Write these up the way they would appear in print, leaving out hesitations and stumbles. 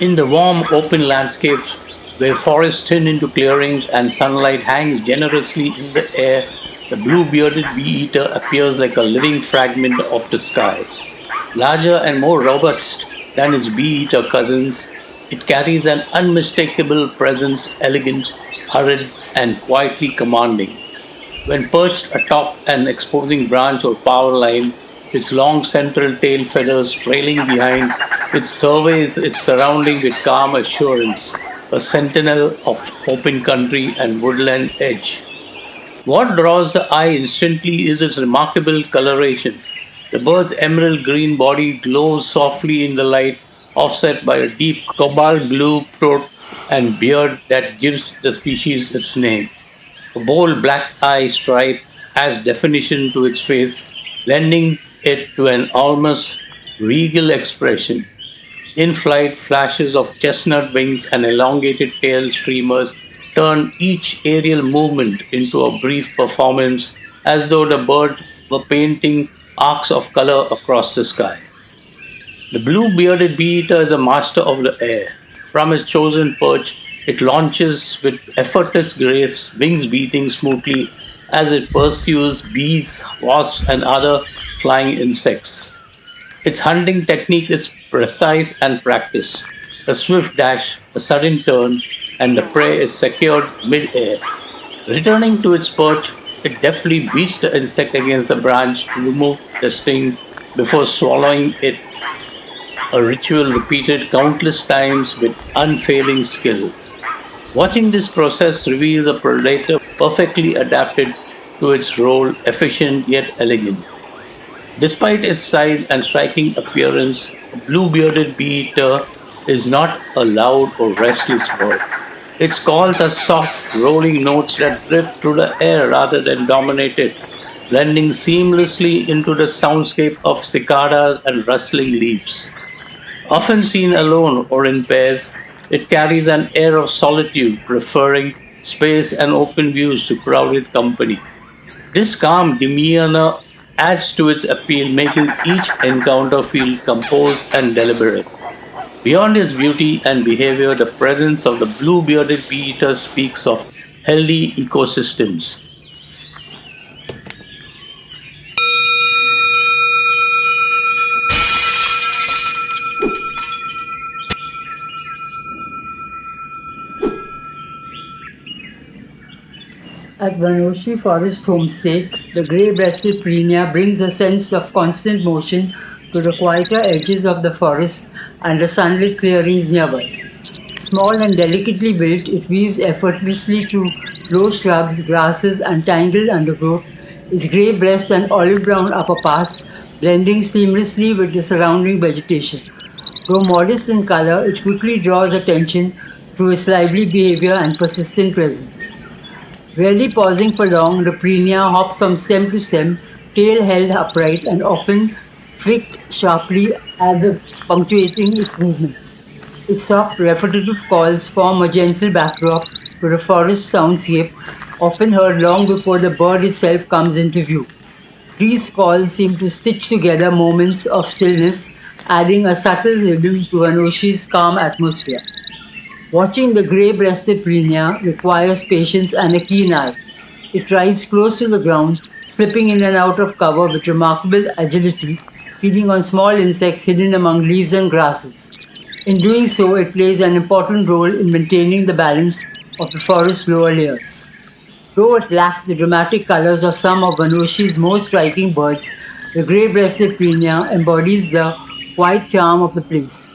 In the warm, open landscapes where forests thin into clearings and sunlight hangs generously in the air, the blue-bearded bee-eater appears like a living fragment of the sky. Larger and more robust than its bee-eater cousins, it carries an unmistakable presence, elegant, hurried, and quietly commanding. When perched atop an exposing branch or power line, its long central tail feathers trailing behind, it surveys its surrounding with calm assurance, a sentinel of open country and woodland edge. What draws the eye instantly is its remarkable coloration. The bird's emerald green body glows softly in the light, offset by a deep cobalt blue throat and beard that gives the species its name. A bold black eye stripe adds definition to its face, lending it to an almost regal expression. In flight, flashes of chestnut wings and elongated tail streamers turn each aerial movement into a brief performance as though the bird were painting arcs of color across the sky. The blue bearded bee eater is a master of the air. From its chosen perch, it launches with effortless grace, wings beating smoothly as it pursues bees, wasps, and other flying insects. Its hunting technique is precise and practiced. A swift dash, a sudden turn, and the prey is secured mid-air. Returning to its perch, it deftly beats the insect against the branch to remove the sting before swallowing it, a ritual repeated countless times with unfailing skill. Watching this process reveals a predator perfectly adapted to its role, efficient yet elegant. Despite its size and striking appearance, a blue-bearded bee-eater is not a loud or restless bird. Its calls are soft, rolling notes that drift through the air rather than dominate it, blending seamlessly into the soundscape of cicadas and rustling leaves. Often seen alone or in pairs, it carries an air of solitude, preferring space and open views to crowded company. This calm demeanor adds to its appeal, making each encounter feel composed and deliberate. Beyond its beauty and behavior, the presence of the blue-bearded bee-eater speaks of healthy ecosystems. At Vanoshi Forest Homestay, the grey-breasted Prinia brings a sense of constant motion to the quieter edges of the forest and the sunlit clearings nearby. Small and delicately built, it weaves effortlessly through low shrubs, grasses, and tangled undergrowth, its grey breast and olive brown upper parts blending seamlessly with the surrounding vegetation. Though modest in color, it quickly draws attention through its lively behavior and persistent presence. Rarely pausing for long, the Prinia hops from stem to stem, tail held upright and often flicked sharply as if punctuating its movements. Its soft, repetitive calls form a gentle backdrop to the forest soundscape, often heard long before the bird itself comes into view. These calls seem to stitch together moments of stillness, adding a subtle rhythm to Vanoshi's calm atmosphere. Watching the grey-breasted Prinia requires patience and a keen eye. It drives close to the ground, slipping in and out of cover with remarkable agility, feeding on small insects hidden among leaves and grasses. In doing so, it plays an important role in maintaining the balance of the forest's lower layers. Though it lacks the dramatic colors of some of Vanoshi's most striking birds, the grey-breasted Prinia embodies the quiet charm of the place.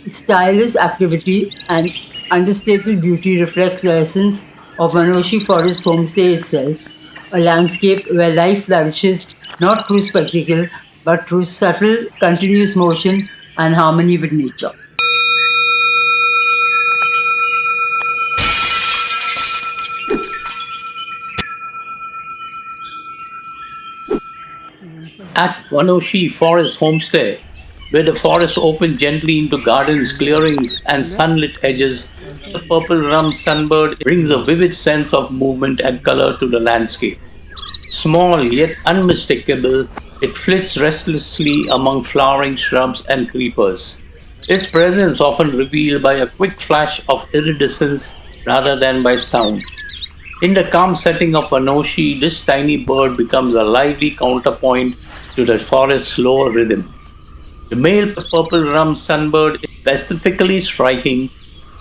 Its tireless activity and understated beauty reflects the essence of Vanoshi Forest Homestay itself, a landscape where life flourishes not through spectacle but through subtle, continuous motion and harmony with nature. At Vanoshi Forest Homestay, where the forest opens gently into gardens, clearings, and sunlit edges, the purple-rumped sunbird brings a vivid sense of movement and color to the landscape. Small yet unmistakable, it flits restlessly among flowering shrubs and creepers. its presence often revealed by a quick flash of iridescence rather than by sound. In the calm setting of Vanoshi, this tiny bird becomes a lively counterpoint to the forest's slower rhythm. The male purple-rumped sunbird is specifically striking.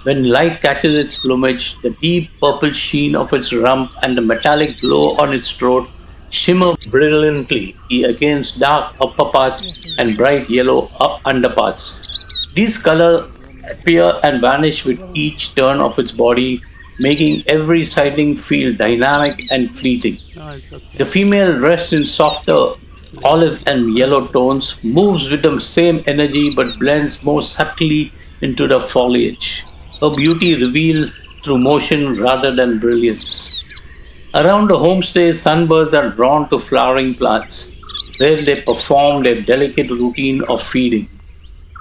When light catches its plumage, the deep purple sheen of its rump and the metallic glow on its throat shimmer brilliantly against dark upper parts and bright yellow underparts. These colors appear and vanish with each turn of its body, making every sighting feel dynamic and fleeting. No, it's okay. The female, dressed in softer olive and yellow tones, moves with the same energy but blends more subtly into the foliage. Her beauty revealed through motion rather than brilliance. Around the homestay, sunbirds are drawn to flowering plants, where they perform their delicate routine of feeding.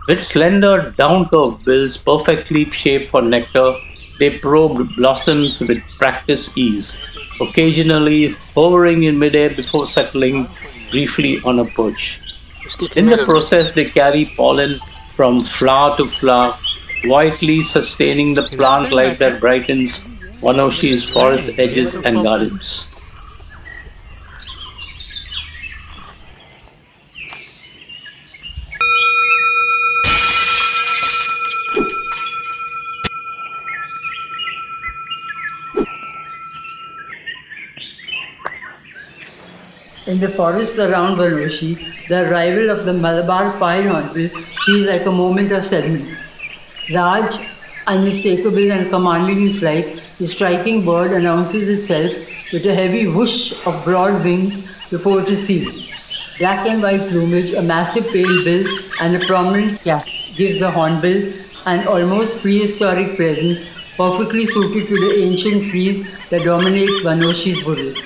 With slender, down-curved bills perfectly shaped for nectar, they probe blossoms with practiced ease, occasionally hovering in midair before settling briefly on a perch. उसकी In the camera process, they carry pollen from flower to flower, quietly sustaining the plant instant life बैठा that brightens Vanoshi's forest नहीं ये edges तो and purple gardens. In the forest around Vanoshi, the arrival of the Malabar Pied-Hornbill feels like a moment of ceremony. Large, unmistakable and commanding in flight, the striking bird announces itself with a heavy whoosh of broad wings before it is seen. Black and white plumage, a massive pale bill, and a prominent cap gives the hornbill an almost prehistoric presence, perfectly suited to the ancient trees that dominate Vanoshi's woodland.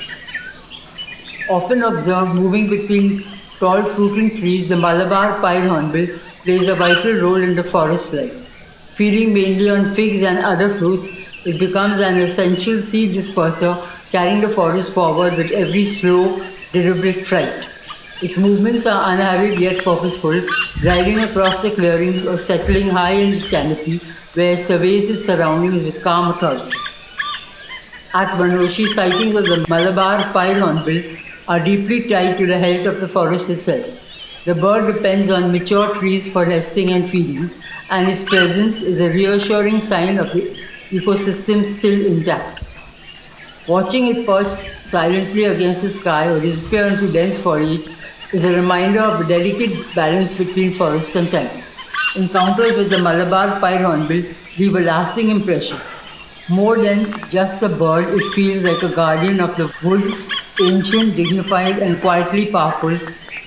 Often observed moving between tall fruiting trees, the Malabar Pied-Hornbill plays a vital role in the forest life. Feeding mainly on figs and other fruits, it becomes an essential seed disperser, carrying the forest forward with every slow, deliberate flight. Its movements are unhurried yet purposeful, gliding across the clearings or settling high in the canopy, where it surveys its surroundings with calm authority. At Vanoshi, sightings of the Malabar Pied-Hornbill are deeply tied to the health of the forest itself. The bird depends on mature trees for nesting and feeding, and its presence is a reassuring sign of the ecosystem still intact. Watching it perch silently against the sky or disappear into dense foliage is a reminder of the delicate balance between forest and time. Encounters with the Malabar Pied-Hornbill leave a lasting impression. More than just a bird, it feels like a guardian of the woods, ancient, dignified, and quietly powerful,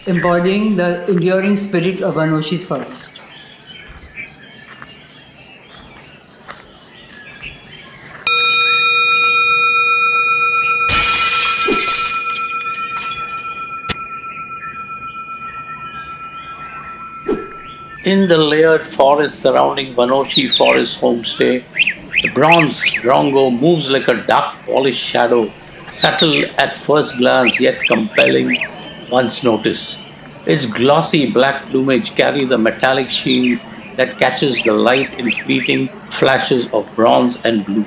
embodying the enduring spirit of Vanoshi's forest. In the layered forest surrounding Vanoshi Forest Homestay, the bronze Drongo moves like a dark polished shadow, subtle at first glance yet compelling once noticed. Its glossy black plumage carries a metallic sheen that catches the light in fleeting flashes of bronze and blue,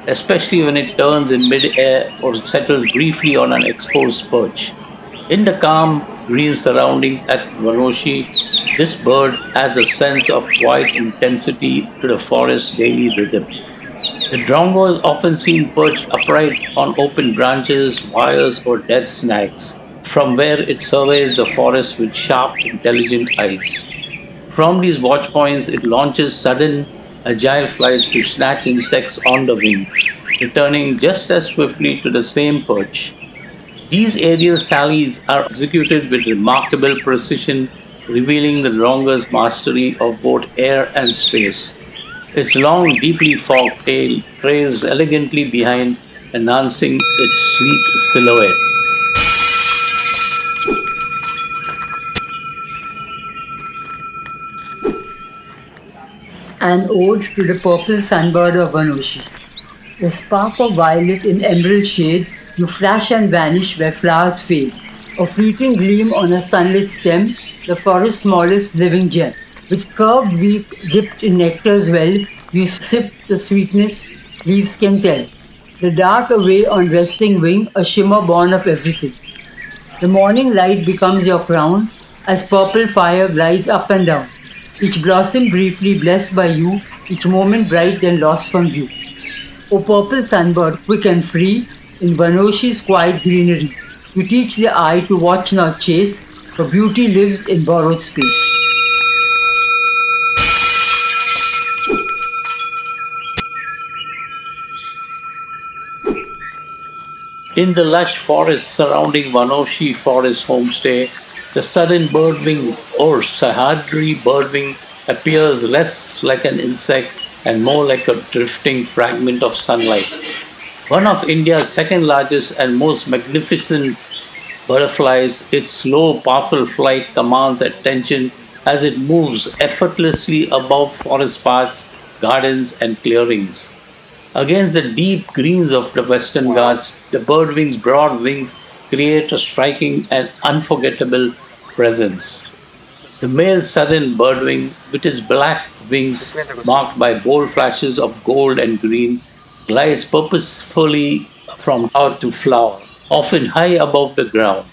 especially when it turns in mid-air or settles briefly on an exposed perch. In the calm, green surroundings at Vanoshi, this bird adds a sense of quiet intensity to the forest's daily rhythm. The drongo is often seen perched upright on open branches, wires, or dead snags, from where it surveys the forest with sharp, intelligent eyes. From these watch points, it launches sudden, agile flights to snatch insects on the wing, returning just as swiftly to the same perch. These aerial sallies are executed with remarkable precision, revealing the drongo's mastery of both air and space. Its long, deeply forked tail trails elegantly behind, enhancing its sleek silhouette. An ode to the purple sunbird of Vanoshi. A spark of violet in emerald shade, you flash and vanish where flowers fade. A fleeting gleam on a sunlit stem, the forest's smallest living gem. With curved beak dipped in nectar's well, you sip the sweetness leaves can tell. The dart away on resting wing, a shimmer born of everything. The morning light becomes your crown as purple fire glides up and down. Each blossom briefly blessed by you, each moment bright then lost from view. O purple sunbird, quick and free, in Vanoshi's quiet greenery, you teach the eye to watch not chase, for beauty lives in borrowed space. In the lush forest surrounding Vanoshi Forest Homestay, the southern birdwing or Sahadri birdwing appears less like an insect and more like a drifting fragment of sunlight. One of India's second largest and most magnificent butterflies, its slow, powerful flight commands attention as it moves effortlessly above forest paths, gardens, and clearings. Against the deep greens of the Western Ghats, the birdwing's broad wings create a striking and unforgettable presence. The male southern birdwing, with its black wings marked by bold flashes of gold and green, glides purposefully from flower to flower, often high above the ground.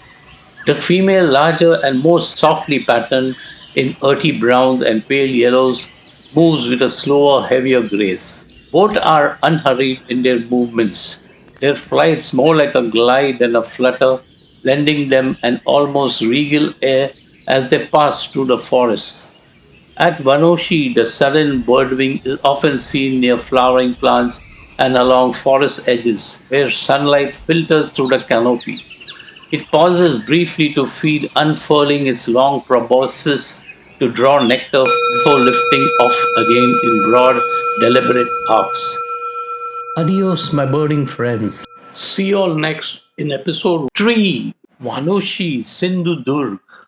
The female, larger and more softly patterned in earthy browns and pale yellows, moves with a slower, heavier grace. Both are unhurried in their movements, their flights more like a glide than a flutter, lending them an almost regal air as they pass through the forests. At Vanoshi, the southern birdwing is often seen near flowering plants and along forest edges, where sunlight filters through the canopy. It pauses briefly to feed, unfurling its long proboscis to draw nectar before lifting off again in broad, deliberate arcs. Adios, my birding friends. See you all next in episode 3, Vanoshi Sindhu Durg.